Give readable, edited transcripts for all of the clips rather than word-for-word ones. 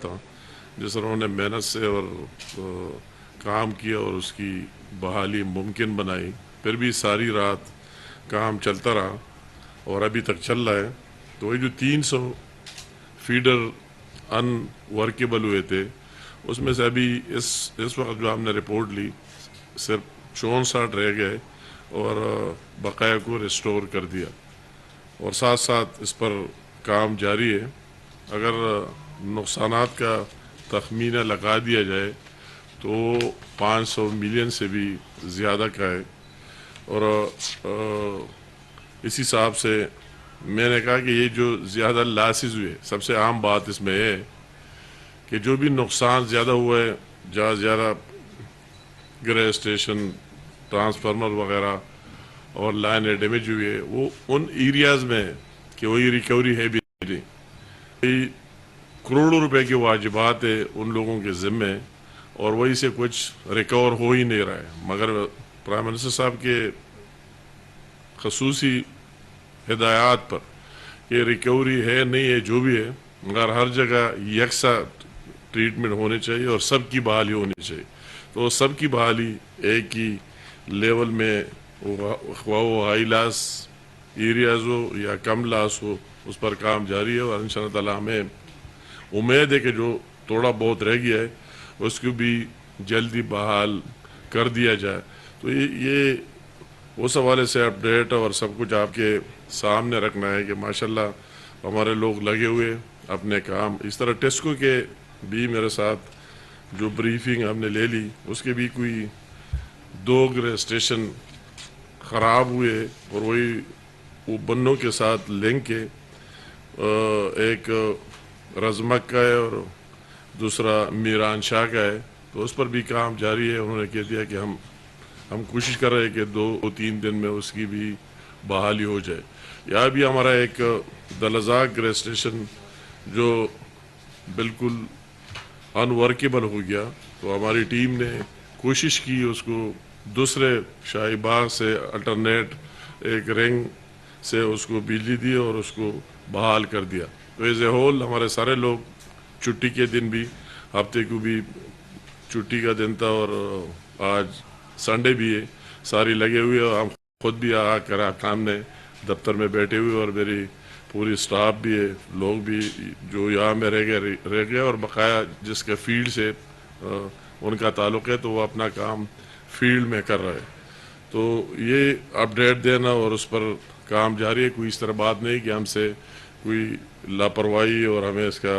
تھا جس انہوں نے محنت سے اور کام کیا اور اس کی بحالی ممکن بنائی. پھر بھی ساری رات کام چلتا رہا اور ابھی تک چل رہا ہے. تو وہی جو 300 فیڈر ان ورکیبل ہوئے تھے اس میں سے ابھی اس وقت جو ہم نے رپورٹ لی صرف 64 رہ گئے اور بقایا کو ریسٹور کر دیا اور ساتھ ساتھ اس پر کام جاری ہے. اگر نقصانات کا تخمینہ لگا دیا جائے تو 500 ملین سے بھی زیادہ کا ہے. اور اس حساب سے میں نے کہا کہ یہ جو زیادہ لاسز ہوئے سب سے عام بات اس میں ہے کہ جو بھی نقصان زیادہ ہوا ہے جہاں زیادہ گرے اسٹیشن ٹرانسفارمر وغیرہ اور لائن ڈیمیج ہوئی ہے وہ ان ایریاز میں ہے کہ وہی ریکوری ہے بھی نہیں. کروڑوں روپے کے واجبات ہے ان لوگوں کے ذمے اور وہی سے کچھ ریکور ہو ہی نہیں رہا ہے. مگر پرائم منسٹر صاحب کے خصوصی ہدایات پر کہ ریکوری ہے نہیں ہے جو بھی ہے مگر ہر جگہ یکساں ٹریٹمنٹ ہونے چاہیے اور سب کی بحالی ہونی چاہیے. تو سب کی بحالی ایک ہی لیول میں خواہ وہ ہائی لاس ایریاز ہو یا کم لاس ہو اس پر کام جاری ہے اور انشاءاللہ تعالیٰ ہمیں امید ہے کہ جو تھوڑا بہت رہ گیا ہے اس کو بھی جلدی بحال کر دیا جائے. تو یہ اس حوالے سے اپڈیٹ اور سب کچھ آپ کے سامنے رکھنا ہے کہ ماشاءاللہ ہمارے لوگ لگے ہوئے اپنے کام. اس طرح ٹیسکو کے بھی میرے ساتھ جو بریفنگ ہم نے لے لی اس کے بھی کوئی 2 گرے اسٹیشن خراب ہوئے اور وہی وہ بنوں کے ساتھ لنک کے ایک رزمک کا ہے اور دوسرا میران شاہ کا ہے. تو اس پر بھی کام جاری ہے. انہوں نے کہہ دیا کہ ہم کوشش کر رہے ہیں کہ 2-3 دن میں اس کی بھی بحالی ہو جائے. یہاں بھی ہمارا ایک دلزاک گرے اسٹیشن جو بالکل ان ورکیبل ہو گیا تو ہماری ٹیم نے کوشش کی اس کو دوسرے شاہی باغ سے الٹرنیٹ ایک رنگ سے اس کو بجلی دی اور اس کو بحال کر دیا. تو ایز اے ہول ہمارے سارے لوگ چھٹی کے دن بھی ہفتے کو بھی چھٹی کا دن تھا اور آج سنڈے بھی ہے ساری لگے ہوئے اور ہم خود بھی آ کر سامنے دفتر میں بیٹھے ہوئے اور میری پوری سٹاف بھی ہے لوگ بھی جو یہاں میں رہ گئے اور بقایا جس کے فیلڈ سے ان کا تعلق ہے تو وہ اپنا کام فیلڈ میں کر رہے. تو یہ اپڈیٹ دینا اور اس پر کام جاری ہے. کوئی اس طرح بات نہیں کہ ہم سے کوئی لاپرواہی اور ہمیں اس کا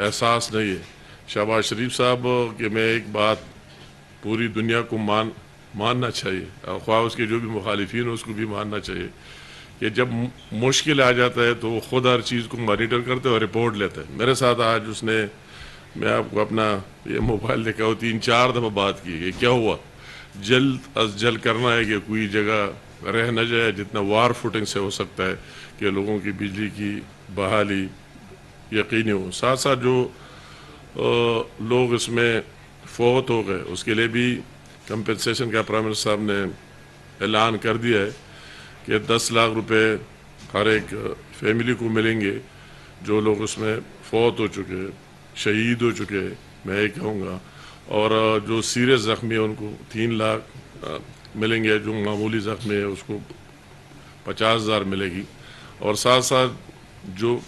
احساس نہیں ہے. شہباز شریف صاحب کہ میں ایک بات پوری دنیا کو ماننا چاہیے خواہ اس کے جو بھی مخالفین ہو اس کو بھی ماننا چاہیے کہ جب مشکل آ جاتا ہے تو وہ خود ہر چیز کو مانیٹر کرتے اور رپورٹ لیتے ہیں. میرے ساتھ آج اس نے میں آپ کو اپنا یہ موبائل دیکھا ہو 3-4 دفعہ بات کی کہ کیا ہوا جلد از جلد کرنا ہے کہ کوئی جگہ رہ نہ جائے جتنا وار فوٹنگ سے ہو سکتا ہے کہ لوگوں کی بجلی کی بحالی یقینی ہو. ساتھ ساتھ جو لوگ اس میں فوت ہو گئے اس کے لیے بھی کمپنسیشن کا پرائم منسٹر صاحب نے اعلان کر دیا ہے کہ 10 لاکھ روپے ہر ایک فیملی کو ملیں گے جو لوگ اس میں فوت ہو چکے شہید ہو چکے میں یہ کہوں گا. اور جو سیریس زخمی ہیں ان کو 3 لاکھ ملیں گے. جو معمولی زخمی ہے اس کو 50,000 ملے گی. اور ساتھ ساتھ جو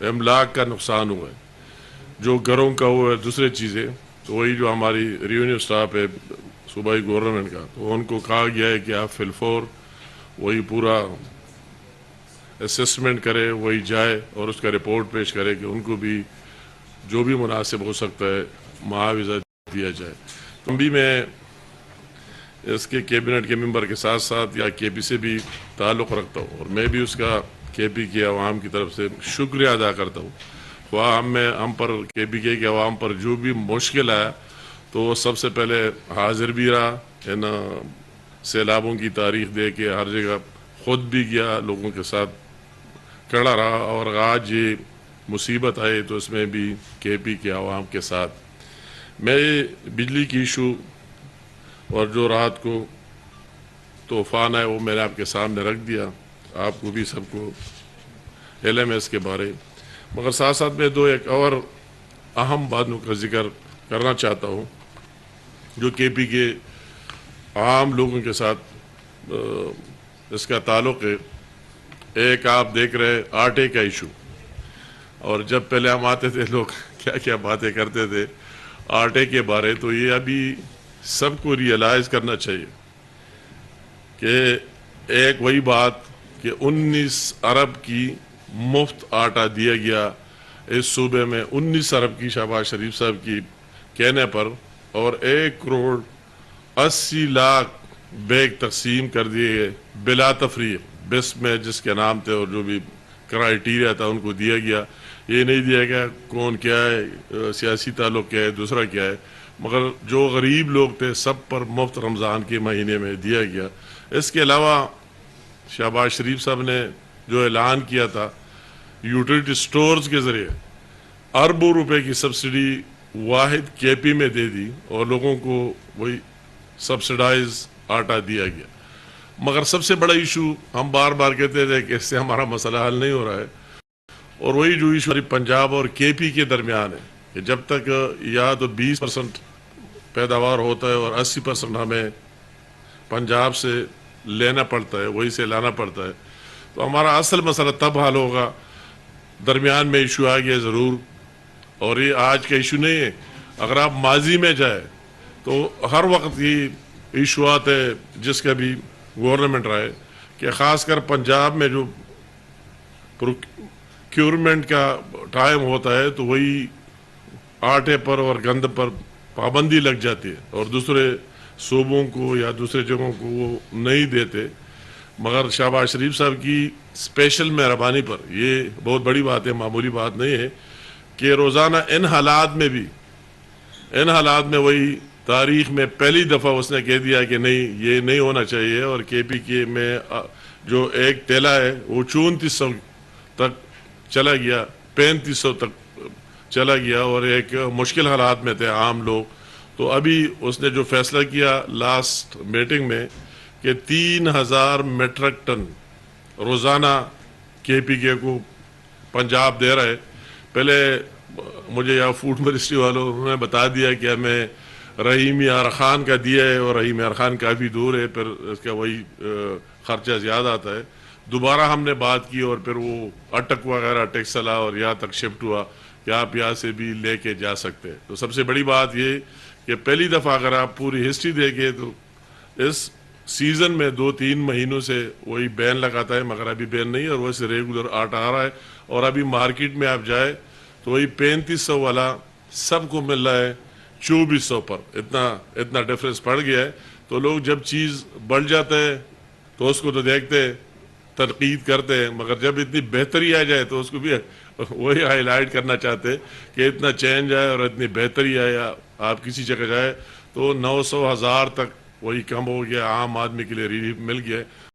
املاک کا نقصان ہوا ہے جو گھروں کا ہوا ہے دوسرے چیزیں تو وہی جو ہماری ریونیو سٹاف ہے صوبائی گورنمنٹ کا تو ان کو کہا گیا ہے کہ آپ فی الفور وہی پورا اسسمنٹ کرے وہی جائے اور اس کا رپورٹ پیش کرے کہ ان کو بھی جو بھی مناسب ہو سکتا ہے معاوضہ دیا جائے. تم بھی میں اس کے کیبنٹ کے ممبر کے ساتھ ساتھ یا کے پی سے بھی تعلق رکھتا ہوں اور میں بھی اس کا کے پی کے عوام کی طرف سے شکریہ ادا کرتا ہوں. خواہ ہم پر کے پی کے عوام پر جو بھی مشکل آیا تو وہ سب سے پہلے حاضر بھی رہا ان سیلابوں کی تاریخ دے کے ہر جگہ خود بھی گیا لوگوں کے ساتھ کھڑا رہا. اور آج یہ مصیبت آئی تو اس میں بھی کے پی کے عوام کے ساتھ میں بجلی کی ایشو اور جو رات کو طوفان ہے وہ میں نے آپ کے سامنے رکھ دیا. آپ کو بھی سب کو علم ہے اس کے بارے. مگر ساتھ ساتھ میں ایک اور اہم باتوں کا ذکر کرنا چاہتا ہوں جو کے پی کے عام لوگوں کے ساتھ اس کا تعلق ہے۔ ایک آپ دیکھ رہے آٹے کا ایشو، اور جب پہلے ہم آتے تھے لوگ کیا کیا باتیں کرتے تھے آٹے کے بارے، تو یہ ابھی سب کو ریئلائز کرنا چاہیے کہ ایک وہی بات کہ 19 ارب کی مفت آٹا دیا گیا اس صوبے میں، 19 ارب کی شہباز شریف صاحب کی کہنے پر، اور 1,80,00,000 بیگ تقسیم کر دیے گئے بلا تفریق، بس میں جس کے نام تھے اور جو بھی کرائیٹیریا تھا ان کو دیا گیا۔ یہ نہیں دیا گیا کون کیا ہے، سیاسی تعلق کیا ہے، دوسرا کیا ہے، مگر جو غریب لوگ تھے سب پر مفت رمضان کے مہینے میں دیا گیا۔ اس کے علاوہ شہباز شریف صاحب نے جو اعلان کیا تھا یوٹیلیٹی سٹورز کے ذریعے اربوں روپے کی سبسڈی واحد کے پی میں دے دی، اور لوگوں کو وہی سبسڈائز آٹا دیا گیا۔ مگر سب سے بڑا ایشو ہم بار بار کہتے تھے کہ اس سے ہمارا مسئلہ حل نہیں ہو رہا ہے، اور وہی جو ایشو پنجاب اور کے پی کے درمیان ہے کہ جب تک یا تو 20% پیداوار ہوتا ہے اور 80% ہمیں پنجاب سے لینا پڑتا ہے، وہی سے لانا پڑتا ہے، تو ہمارا اصل مسئلہ تب حل ہوگا۔ درمیان میں ایشو آ گیا ضرور، اور یہ آج کا ایشو نہیں ہے، اگر آپ ماضی میں جائیں تو ہر وقت یہ ایشوات ہے جس کا بھی گورنمنٹ رہے، کہ خاص کر پنجاب میں جو پروکیورمنٹ کا ٹائم ہوتا ہے تو وہی آٹے پر اور گند پر پابندی لگ جاتی ہے، اور دوسرے صوبوں کو یا دوسرے جگہوں کو وہ نہیں دیتے۔ مگر شہباز شریف صاحب کی اسپیشل مہربانی پر یہ بہت بڑی بات ہے، معمولی بات نہیں ہے، کہ روزانہ ان حالات میں وہی تاریخ میں پہلی دفعہ اس نے کہہ دیا کہ نہیں یہ نہیں ہونا چاہیے، اور کے پی کے میں جو ایک تیلا ہے وہ 3400 تک چلا گیا، 3500 تک چلا گیا، اور ایک مشکل حالات میں تھے عام لوگ۔ تو ابھی اس نے جو فیصلہ کیا لاسٹ میٹنگ میں کہ 3000 میٹرک ٹن روزانہ کے پی کے کو پنجاب دے رہا ہے۔ پہلے مجھے یہاں فوڈ منسٹری والوں انہوں نے بتا دیا کہ ہمیں رحیم یار خان کا دیا ہے، اور رحیم یار خان کافی دور ہے، پھر اس کا وہی خرچہ زیادہ آتا ہے۔ دوبارہ ہم نے بات کی اور پھر وہ اٹک وغیرہ ٹیکسلا اور یہاں تک شفٹ ہوا کہ آپ یہاں سے بھی لے کے جا سکتے ہیں۔ تو سب سے بڑی بات یہ کہ پہلی دفعہ اگر آپ پوری ہسٹری دیکھیں تو اس سیزن میں 2-3 مہینوں سے وہی بین لگاتا ہے، مگر ابھی بین نہیں، اور ویسے ریگولر آٹا آ رہا ہے، اور ابھی مارکیٹ میں آپ جائے تو وہی 3500 والا سب کو مل رہا ہے 2400 پر۔ اتنا ڈفرینس پڑ گیا ہے۔ تو لوگ جب چیز بڑھ جاتا ہے تو اس کو تو دیکھتے ہیں، تنقید کرتے ہیں، مگر جب اتنی بہتری آ جائے تو اس کو بھی وہی ہائی لائٹ کرنا چاہتے ہیں کہ اتنا چینج آئے اور اتنی بہتری آئے۔ آپ کسی جگہ جائے تو 900-1000 تک وہی کم ہو گیا، عام آدمی کے لیے ریلیف مل گیا ہے۔